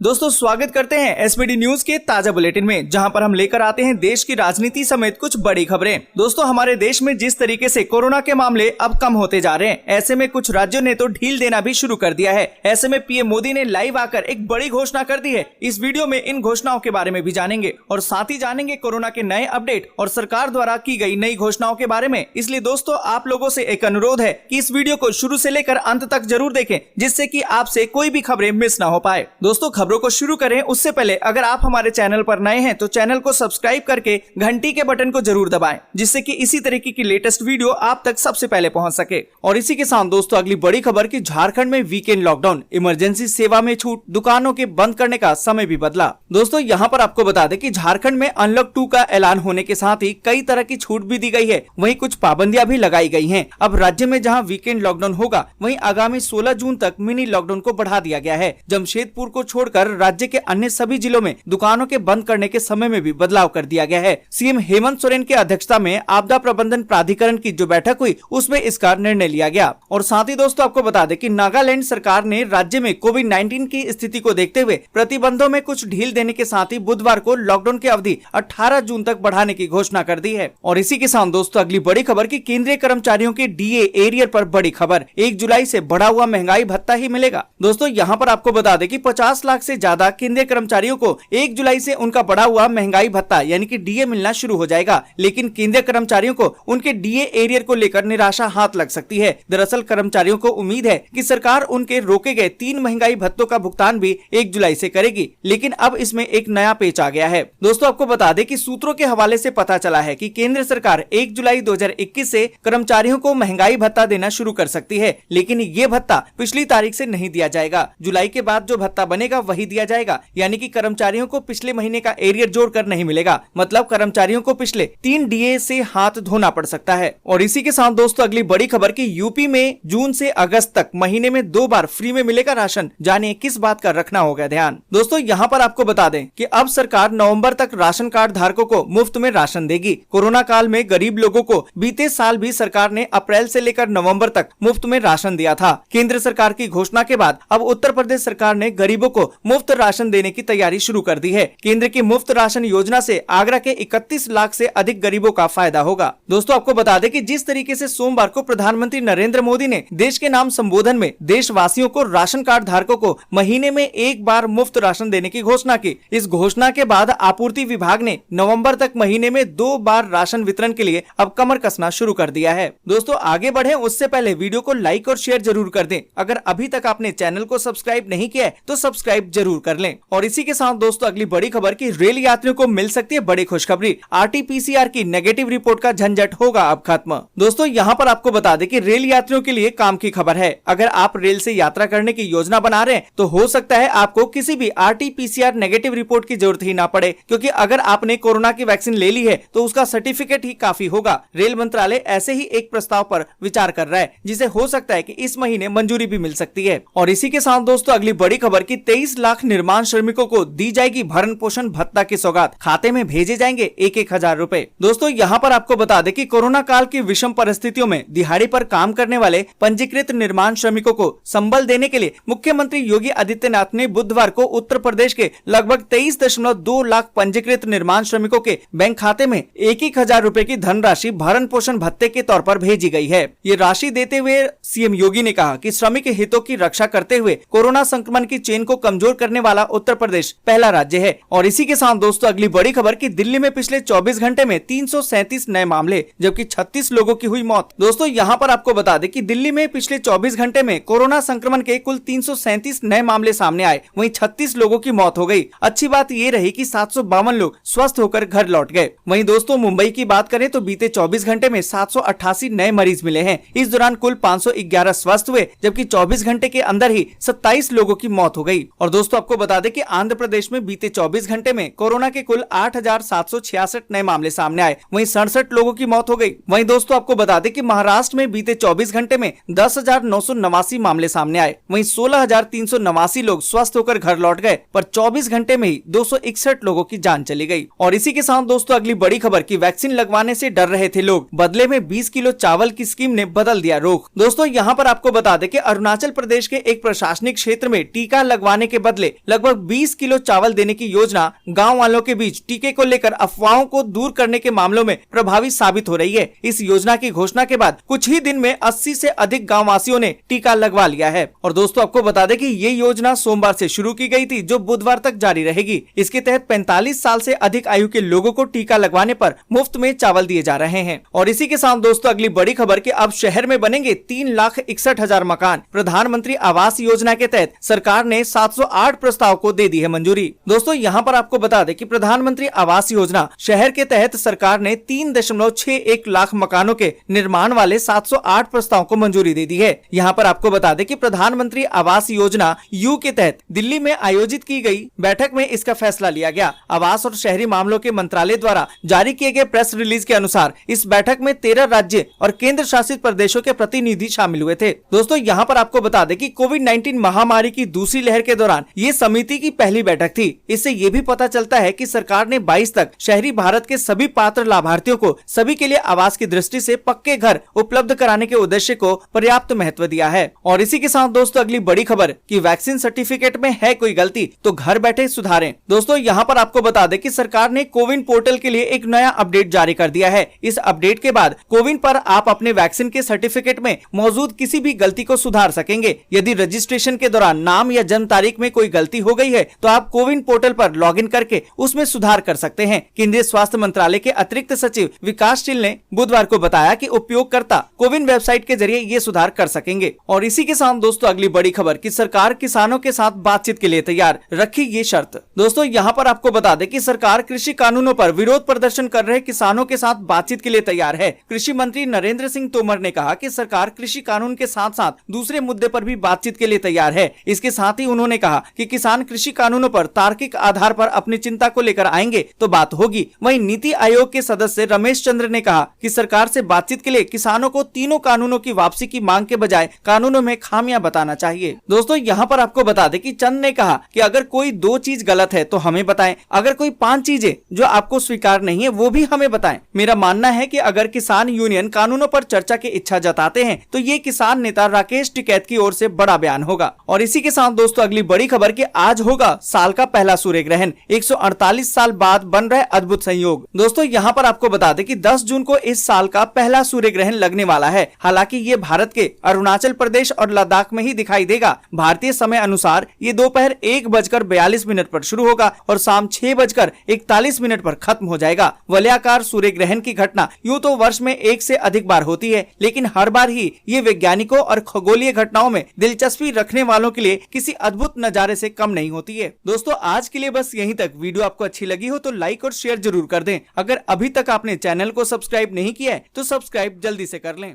दोस्तों स्वागत करते हैं एसपीडी न्यूज के ताजा बुलेटिन में, जहां पर हम लेकर आते हैं देश की राजनीति समेत कुछ बड़ी खबरें। दोस्तों हमारे देश में जिस तरीके से कोरोना के मामले अब कम होते जा रहे हैं, ऐसे में कुछ राज्यों ने तो ढील देना भी शुरू कर दिया है। ऐसे में पीएम मोदी ने लाइव आकर एक बड़ी घोषणा कर दी है। इस वीडियो में इन घोषणाओं के बारे में भी जानेंगे और साथ ही जानेंगे कोरोना के नए अपडेट और सरकार द्वारा की गई नई घोषणाओं के बारे में। इसलिए दोस्तों आप लोगों से एक अनुरोध है कि इस वीडियो को शुरू से लेकर अंत तक जरूर देखें, जिससे कि आपसे कोई भी खबरें मिस ना हो पाए। दोस्तों खबरों को शुरू करें उससे पहले अगर आप हमारे चैनल पर नए हैं तो चैनल को सब्सक्राइब करके घंटी के बटन को जरूर दबाएं, जिससे कि इसी तरीके की लेटेस्ट वीडियो आप तक सबसे पहले पहुंच सके। और इसी के साथ दोस्तों अगली बड़ी खबर की झारखंड में वीकेंड लॉकडाउन, इमरजेंसी सेवा में छूट, दुकानों के बंद करने का समय भी बदला। दोस्तों यहाँ पर आपको बता दें कि झारखंड में अनलॉक 2 का ऐलान होने के साथ ही कई तरह की छूट भी दी गई है, वहीं कुछ पाबंदियां भी लगाई गई हैं। अब राज्य में जहां वीकेंड लॉकडाउन होगा, वहीं आगामी 16 जून तक मिनी लॉकडाउन को बढ़ा दिया गया है। जमशेदपुर को छोड़कर राज्य के अन्य सभी जिलों में दुकानों के बंद करने के समय में भी बदलाव कर दिया गया है। सीएम हेमंत सोरेन की अध्यक्षता में आपदा प्रबंधन प्राधिकरण की जो बैठक हुई, उसमें इसका निर्णय लिया गया। और साथ ही दोस्तों आपको बता दें कि नागालैंड सरकार ने राज्य में कोविड-19 की स्थिति को देखते हुए प्रतिबंधों में कुछ ढील देने के साथ ही बुधवार को लॉकडाउन की अवधि 18 जून तक बढ़ाने की घोषणा कर दी है। और इसी के साथ दोस्तों अगली बड़ी खबर की केंद्रीय कर्मचारियों के डीए एरियर पर बड़ी खबर, 1 जुलाई से बढ़ा हुआ महंगाई भत्ता ही मिलेगा। दोस्तों यहाँ पर आपको बता दें कि 50 लाख से ज्यादा केंद्रीय कर्मचारियों को 1 जुलाई से उनका बढ़ा हुआ महंगाई भत्ता यानी कि डीए मिलना शुरू हो जाएगा। लेकिन केंद्रीय कर्मचारियों को उनके डीए एरियर को लेकर निराशा हाथ लग सकती है। दरअसल कर्मचारियों को उम्मीद है कि सरकार उनके रोके गए 3 महंगाई भत्तों का भुगतान भी 1 जुलाई से करेगी, लेकिन अब इसमें एक नया पेच आ गया है। दोस्तों आपको बता दें कि सूत्रों के हवाले से पता चला है कि केंद्र सरकार 1 जुलाई 2021 से कर्मचारियों को महंगाई भत्ता देना शुरू कर सकती है, लेकिन ये भत्ता पिछली तारीख से नहीं दिया जाएगा। जुलाई के बाद जो भत्ता बनेगा वही दिया जाएगा, यानी कि कर्मचारियों को पिछले महीने का एरियर जोड़कर नहीं मिलेगा। मतलब कर्मचारियों को पिछले 3 डीए से हाथ धोना पड़ सकता है। और इसी के साथ दोस्तों अगली बड़ी खबर की यूपी में जून से अगस्त तक महीने में 2 बार फ्री में मिलेगा राशन। जानिए किस बात का रखना होगा ध्यान। दोस्तों यहाँ पर आपको बता दें कि अब सरकार नवंबर तक राशन कार्ड धारकों को मुफ्त में राशन देगी। कोरोना काल में गरीब लोगों को बीते साल भी सरकार ने अप्रैल से लेकर नवंबर तक मुफ्त में राशन दिया था। केंद्र सरकार की घोषणा के बाद अब उत्तर प्रदेश सरकार ने गरीबों को मुफ्त राशन देने की तैयारी शुरू कर दी है। केंद्र की मुफ्त राशन योजना से आगरा के 31 लाख से अधिक गरीबों का फायदा होगा। दोस्तों आपको बता दें कि जिस तरीके से सोमवार को प्रधानमंत्री नरेंद्र मोदी ने देश के नाम संबोधन में देशवासियों को राशन कार्ड धारकों को महीने में 1 बार मुफ्त राशन देने की घोषणा की, इस घोषणा के बाद आपूर्ति विभाग ने नवंबर तक महीने में 2 बार राशन वितरण के लिए अब कमर कसना शुरू कर दिया है। दोस्तों आगे बढ़े उससे पहले वीडियो को लाइक और शेयर जरूर कर दें। अगर अभी तक आपने चैनल को सब्सक्राइब नहीं किया है तो सब्सक्राइब जरूर कर लें। और इसी के साथ दोस्तों अगली बड़ी खबर की रेल यात्रियों को मिल सकती है बड़ी खुशखबरी, आरटीपीसीआर की नेगेटिव रिपोर्ट का झंझट होगा अब खत्म। दोस्तों यहाँ पर आपको बता दें कि रेल यात्रियों के लिए काम की खबर है। अगर आप रेल से यात्रा करने की योजना बना रहे हैं तो हो सकता है आपको किसी भी आरटीपीसीआर नेगेटिव रिपोर्ट की जरूरत ही ना पड़े, क्योंकि अगर आपने कोरोना की वैक्सीन ले ली है तो उसका सर्टिफिकेट ही काफी होगा। रेल मंत्रालय ऐसे ही एक प्रस्ताव पर विचार कर रहा है, जिसे हो सकता है कि इस महीने मंजूरी भी मिल सकती है। और इसी के साथ दोस्तों अगली बड़ी खबर की 23 लाख निर्माण श्रमिकों को दी जाएगी भरण पोषण भत्ता की सौगात, खाते में भेजे जाएंगे 1-1 हजार रुपए। दोस्तों यहाँ पर आपको बता दें कि कोरोना काल की विषम परिस्थितियों में दिहाड़ी पर काम करने वाले पंजीकृत निर्माण श्रमिकों को संबल देने के लिए मुख्यमंत्री योगी आदित्यनाथ ने बुधवार को उत्तर प्रदेश के लगभग 23.2 लाख पंजीकृत निर्माण श्रमिकों के बैंक खाते में 1-1 हजार रुपए की धनराशि भरण पोषण भत्ते के तौर पर भेजी गई है। ये राशि देते हुए सीएम योगी ने कहा कि श्रमिक हितों की रक्षा करते हुए कोरोना संक्रमण की चेन को कमजोर करने वाला उत्तर प्रदेश पहला राज्य है। और इसी के साथ दोस्तों अगली बड़ी खबर की दिल्ली में पिछले 24 घंटे में 337 नए मामले, जबकि 36 लोगों की हुई मौत। दोस्तों यहाँ पर आपको बता दें कि दिल्ली में पिछले 24 घंटे में कोरोना संक्रमण के कुल 337 नए मामले सामने आए, वहीं 36 लोगों की मौत हो गई। अच्छी बात ये रही कि 752 लोग स्वस्थ होकर घर लौट गए। वहीं दोस्तों मुंबई की बात करें तो बीते 24 घंटे में 788 नए मरीज मिले हैं। इस दौरान कुल 511 स्वस्थ हुए, जबकि 24 घंटे के अंदर ही 27 लोगों की मौत हो गई। और दोस्तों आपको बता दें कि आंध्र प्रदेश में बीते 24 घंटे में कोरोना के कुल 8,766 नए मामले सामने आए, वहीं 67 लोगों की मौत हो गई। वहीं दोस्तों आपको बता दें कि महाराष्ट्र में बीते 24 घंटे में 10,989 मामले सामने आए, वहीं 16,389 लोग स्वस्थ होकर घर लौट गए, पर 24 घंटे में ही 261 लोगों की जान चली गई। और इसी के साथ दोस्तों अगली बड़ी खबर की वैक्सीन लगवाने से डर रहे थे लोग, बदले में 20 किलो चावल की स्कीम ने बदल दिया रुख। दोस्तों यहाँ पर आपको बता दें कि अरुणाचल प्रदेश के एक प्रशासनिक क्षेत्र में टीका लगवाने के बदले लगभग 20 किलो चावल देने की योजना गाँव वालों के बीच टीके को लेकर अफवाहों को दूर करने के मामलों में प्रभावी साबित हो रही है। इस योजना की घोषणा के बाद कुछ ही दिन में 80 से अधिक गाँव वासियों ने टीका लगवा लिया है। और दोस्तों आपको बता दें कि ये योजना सोमवार से शुरू की गई थी, जो बुधवार तक जारी रहेगी। इसके तहत 45 साल से अधिक आयु के लोगों को टीका लगवाने पर मुफ्त में चावल दिए जा रहे हैं। और इसी के साथ दोस्तों अगली बड़ी खबर कि अब शहर में बनेंगे 3,61,000 मकान। प्रधानमंत्री आवास योजना के तहत सरकार ने 708 प्रस्ताव को दे दी है मंजूरी। दोस्तों यहाँ पर आपको बता दें कि प्रधानमंत्री आवास योजना शहर के तहत सरकार ने 3.61 लाख मकानों के निर्माण वाले 708 प्रस्ताव को मंजूरी दे दी है। यहाँ पर आपको बता दें कि प्रधानमंत्री आवास योजना यू के तहत दिल्ली में आयोजित की गई बैठक में इसका फैसला लिया गया। आवास और शहरी मामलों के मंत्रालय द्वारा जारी किए गए प्रेस रिलीज के अनुसार इस बैठक में 13 राज्य और केंद्र शासित प्रदेशों के प्रतिनिधि शामिल हुए थे। दोस्तों यहाँ पर आपको बता दें कि कोविड-19 महामारी की दूसरी लहर के दौरान ये समिति की पहली बैठक थी। इससे ये भी पता चलता है कि सरकार ने 22 तक शहरी भारत के सभी पात्र लाभार्थियों को सभी के लिए आवास की दृष्टि से पक्के घर उपलब्ध कराने के उद्देश्य को पर्याप्त महत्व दिया है। और इसी के साथ दोस्तों अगली बड़ी खबर कि वैक्सीन सर्टिफिकेट में है कोई गलती तो घर बैठे सुधारें। दोस्तों यहाँ पर आपको बता दें कि सरकार ने कोविन पोर्टल के लिए एक नया अपडेट जारी कर दिया है। इस अपडेट के बाद कोविन पर आप अपने वैक्सीन के सर्टिफिकेट में मौजूद किसी भी गलती को सुधार सकेंगे। यदि रजिस्ट्रेशन के दौरान नाम या जन्म तारीख में कोई गलती हो गई है तो आप कोविन पोर्टल पर लॉगिन करके उसमें सुधार कर सकते हैं। केंद्रीय स्वास्थ्य मंत्रालय के अतिरिक्त सचिव विकासशील ने बुधवार को बताया कि उपयोगकर्ता कोविन वेबसाइट के जरिए ये सुधार कर सकेंगे। और इसी के साथ दोस्तों अगली बड़ी खबर कि सरकार किसानों के साथ बातचीत के लिए तैयार, रखी ये शर्त। दोस्तों यहाँ पर आपको बता दें कि सरकार कृषि कानूनों पर विरोध प्रदर्शन कर रहे किसानों के साथ बातचीत के लिए तैयार है। कृषि मंत्री नरेंद्र सिंह तोमर ने कहा कि सरकार कृषि कानून के साथ साथ दूसरे मुद्दे पर भी बातचीत के लिए तैयार है। इसके साथ ही उन्होंने कहा कि किसान कृषि कानूनों पर तार्किक आधार पर अपनी चिंता को लेकर आएंगे तो बात होगी। वहीं नीति आयोग के सदस्य रमेश चंद्र ने कहा कि सरकार से बातचीत के लिए किसानों को तीनों कानूनों की वापसी की मांग के बजाय कानूनों में खामियां बताना चाहिए। दोस्तों यहाँ पर आपको बता दें कि चंद ने कहा कि अगर कोई 2 चीज गलत है तो हमें बताएं, अगर कोई 5 चीजें जो आपको स्वीकार नहीं है वो भी हमें बताएं। मेरा मानना है कि अगर किसान यूनियन कानूनों पर चर्चा की इच्छा जताते हैं तो ये किसान नेता राकेश टिकैत की ओर से बड़ा बयान होगा। और इसी के साथ दोस्तों अगली बड़ी खबर कि आज होगा साल का पहला सूर्य ग्रहण। 148 साल बाद बन रहे अद्भुत संयोग। दोस्तों यहाँ पर आपको बता दें कि 10 जून को इस साल का पहला सूर्य ग्रहण लगने वाला है। हालांकि ये भारत के अरुणाचल प्रदेश और लद्दाख में ही दिखाई देगा। भारतीय समय अनुसार ये दोपहर 1:42 पर शुरू होगा और शाम 6:41 पर खत्म हो जाएगा। वलयाकार सूर्य ग्रहण की घटना यूं तो वर्ष में 1 से अधिक बार होती है, लेकिन हर बार ही ये वैज्ञानिकों और खगोलीय घटनाओं में दिलचस्पी रखने वालों के लिए किसी अद्भुत नजारे से कम नहीं होती है। दोस्तों आज के लिए बस यहीं तक। वीडियो आपको अच्छी लगी हो तो लाइक और शेयर जरूर कर दें। अगर अभी तक आपने चैनल को सब्सक्राइब नहीं किया है तो सब्सक्राइब जल्दी से कर लें।